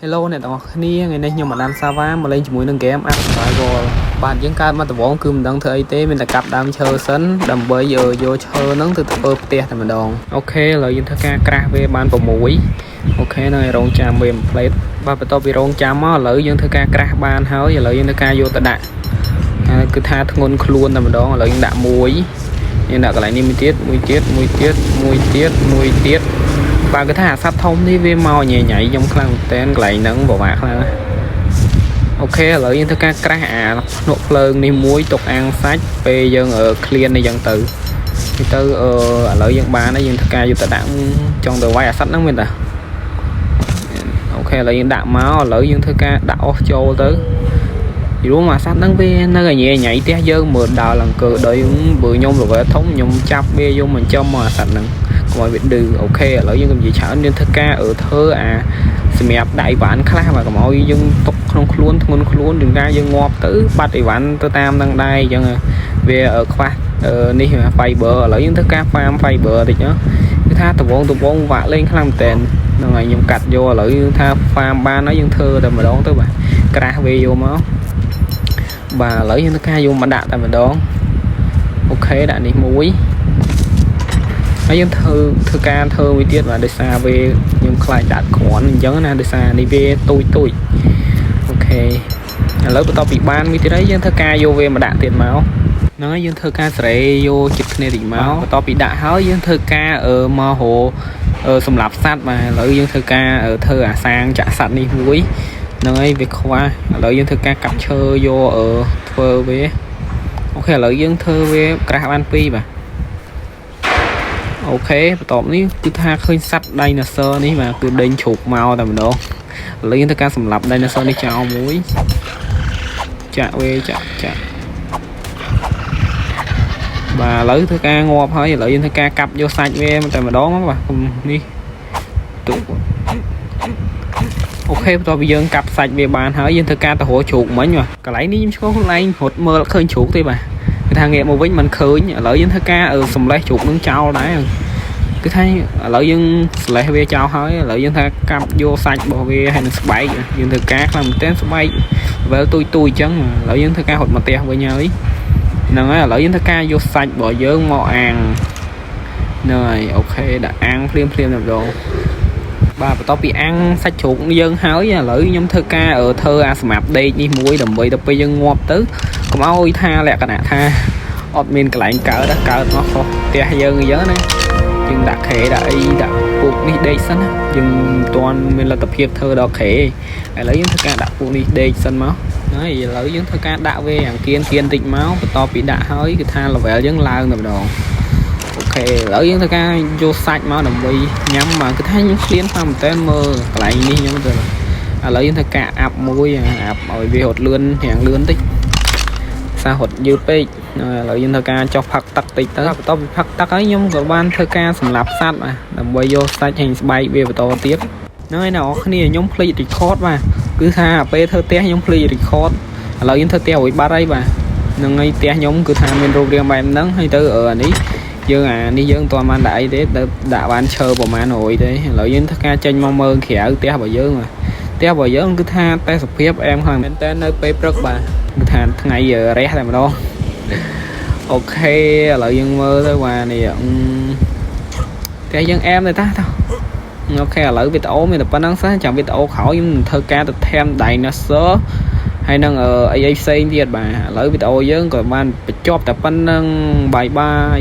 Hello អ្នកទាំងអស់គ្នាថ្ងៃនេះខ្ញុំបានសាវ៉ាមកលេងជាមួយនឹង game Ark Survival បាទយើងកើតមកដំបូងគឺមិនដឹងធ្វើអីទេមានតែកាប់ដើមឈើសិនដើម្បីយកឈើហ្នឹងទៅធ្វើផ្ទះតែម្ដងអូខេឥឡូវយើងធ្វើការក្រាស់វាបាន6អូខេនៅរងចាំវា1 plate បាទបន្ទាប់ពីរងចាំមកឥឡូវយើងធ្វើការក្រាស់បានហើយឥឡូវយើងធ្វើការយកទៅដាក់គឺថាធ្ងន់ខ្លួនតែម្ដងឥឡូវយើងដាក់មួយយើងដាក់កន្លែងនេះមួយទៀតបាទគឺថាអាសត្វធំនេះវាមកញ៉ៃខ្ញុំខ្លាំងតែនកន្លែងហ្នឹងពិបាកខ្លាំងណាស់អូខេឥឡូវយើងធ្វើការក្រាស់អាភ្នក់ភ្លើងនេះមួយទុកអាំងសាច់ពេលយើងឃ្លាននេះយ៉ាងទៅឥឡូវយើងបានហើយយើងធ្វើការយកទៅដាក់ចង់ទៅវាយអាសត្វហ្នឹងមែនតាអូខេឥឡូវយើងដាក់មកឥឡូវយើងធ្វើការដាក់អស់ចូលទៅរួមអាសត្វហ្នឹងវានៅញ៉ៃផ្ទះយើងមើលដើរឡើងកើដោយបើខ្ញុំរវល់ធំខ្ញុំចាប់វាយកមកចំមកអាសត្វហ្នឹងកុំឲ្យវាឌឺអូខេឥឡូវយើងកុំនិយាយច្រើនយើងធ្វើការធ្វើអាសម្រាប់ដាក់អីវ៉ាន់ខ្លះបាទកុំឲ្យយើងຕົកក្នុងខ្លួនធ្ងន់ខ្លួនถึงការយើងងាប់ទៅបាត់អីវ៉ាន់ទៅតាមនឹងដែរអញ្ចឹងវាខ្វះនេះ fiber ឥឡូវយើងធ្វើការ farm fiber តិចណាគឺថាដបងវាក់លេងខ្លាំងមែនតើហ្នឹងហើយខ្ញុំកាត់យកឥឡូវយើងថា farm បានហើយយើងធ្វើតែម្ដងទៅបាទក្រាស់វាយកមកបាទឥឡូវយើងធ្វើការយកមកដាក់តែម្ដងអូខេដាក់នេះមួយហើយយើងធ្វើការធ្វើមួយទៀតបាទដោយសារវាខ្ញុំខ្លាចដាក់គ្រាន់អញ្ចឹងណាដោយសារនេះវាទូចអូខេឥឡូវបន្ទាប់ពីបានមួយទៀតហើយយើងធ្វើការយកវាមកដាក់ទៀតមកហ្នឹងហើយយើងធ្វើការសេរីយកចិត្តគ្នាតិចមកបន្ទាប់ពីដាក់ហើយយើងធ្វើការមករសម្រាប់សัตว์បាទឥឡូវយើងធ្វើការធ្វើអាសាងចាក់សัตว์នេះមួយហ្នឹងហើយវាខ្វះឥឡូវយើងធ្វើការកាប់ឈើយកធ្វើវាអូខេឥឡូវយើងធ្វើវាក្រាស់បាន2បាទអូខេបន្ទាប់នេះគឺថាឃើញសัตว์ Dinosaur នេះបាទគឺដេញជ្រូកមកតែម្ដងឥឡូវយើងធ្វើការសម្លាប់ Dinosaur នេះចោលមួយចាក់វាចាក់បាទឥឡូវធ្វើការងាប់ហើយឥឡូវយើងធ្វើការកាប់យកសាច់វាតែម្ដងបាទនេះទុកអូខេបន្ទាប់ពីយើងកាប់សាច់វាបានហើយយើងធ្វើការទៅរកជ្រូកមិញបាទកន្លែងនេះខ្ញុំឆ្កល់ខ្លួនឯងរត់មើលឃើញជ្រូកទេបាទគឺថាងាកមកវិញមិនឃើញឥឡូវយើងធ្វើការសម្លេះជ្រូកនឹងចោលដែរគឺថាឥឡូវយើងសម្លេះវាចោលហើយឥឡូវយើងថាកាប់យកសាច់របស់វាហើយនឹងស្បែកយើងធ្វើការខ្លាំងមែនទែនស្បែកវែលទូចអញ្ចឹងឥឡូវយើងធ្វើការរត់មកផ្ទះវិញហើយហ្នឹងហើយឥឡូវយើងធ្វើការយកសាច់របស់យើងមកអាំងហ្នឹងហើយអូខេដាក់អាំងភ្លាមតែម្ដងបាទបន្ទាប់ពីអាំងសាច់ជ្រូកយើងហើយឥឡូវខ្ញុំធ្វើការធ្វើអាសម្រាប់ដេកនេះមួយដើម្បីទៅពេលយើងងាប់ទៅកុំឲ្យថាលក្ខណៈថាអត់មានកន្លែងកើតមកខុសផ្ទះយើងអញ្ចឹងណាយើងដាក់ខេដាក់អីដាក់ពូកនេះដេកសិនណាយើងមិនទាន់មានលទ្ធភាពធ្វើដល់ខេឥឡូវយើងធ្វើការដាក់ពូកនេះដេកសិនមកហើយឥឡូវយើងធ្វើការដាក់វាអាគៀនតិចមកបន្ទាប់ពីដាក់ហើយគឺថា level យើងឡើងតែម្ដងអូខេឥឡូវយើងធ្វើការយកសាច់មកដើម្បីញ៉ាំបាទគឺថាខ្ញុំឃ្លានតាមតែមើលកន្លែងនេះខ្ញុំទៅឥឡូវយើងធ្វើការអាប់មួយអាប់ឲ្យវារត់លឿនរាងលឿនតិចសារត់យឺតពេកឥឡូវយើងធ្វើការចុះផឹកទឹកតិចទៅបន្ទាប់ពីផឹកទឹកហើយខ្ញុំក៏បានធ្វើការសម្លាប់សត្វបាទដើម្បីយកសាច់ហើយស្បែកវាបន្តទៀតហ្នឹងហើយអ្នកនរគ្នាខ្ញុំភ្លេច record បាទគឺថាពេលធ្វើផ្ទះខ្ញុំភ្លេច record ឥឡូវយើងធ្វើផ្ទះរួចបាត់ហើយបាទហ្នឹងហើយផ្ទះខ្ញុំគឺថាមានរូបរាងបែបហ្នឹងហើយទៅអានេះយើងមិនទាន់បានដាក់អីទេទៅដាក់បានឈើប្រហែល100ទេឥឡូវយើងធ្វើការចេញមកមើលក្រៅផ្ទះរបស់យើងផ្ទះរបស់យើងគឺថាទេសភាពអែមខ្លាំងមែនតើនៅពេលព្រឹកបាទគឺថាថ្ងៃរះតែម្ដងអូខេឥឡូវយើងមើលទៅបាទនេះផ្ទះយើងអែមទេតាអូខេឥឡូវវីដេអូមានតែប៉ុណ្្នឹងសិនចាំវីដេអូក្រោយខ្ញុំនឹងធ្វើការទៅថែម Dinosaur ហើយនឹងអីផ្សេងទៀតបាទឥឡូវវីដេអូយើងក៏បានបញ្ចប់តែប៉ុណ្្នឹងបាយ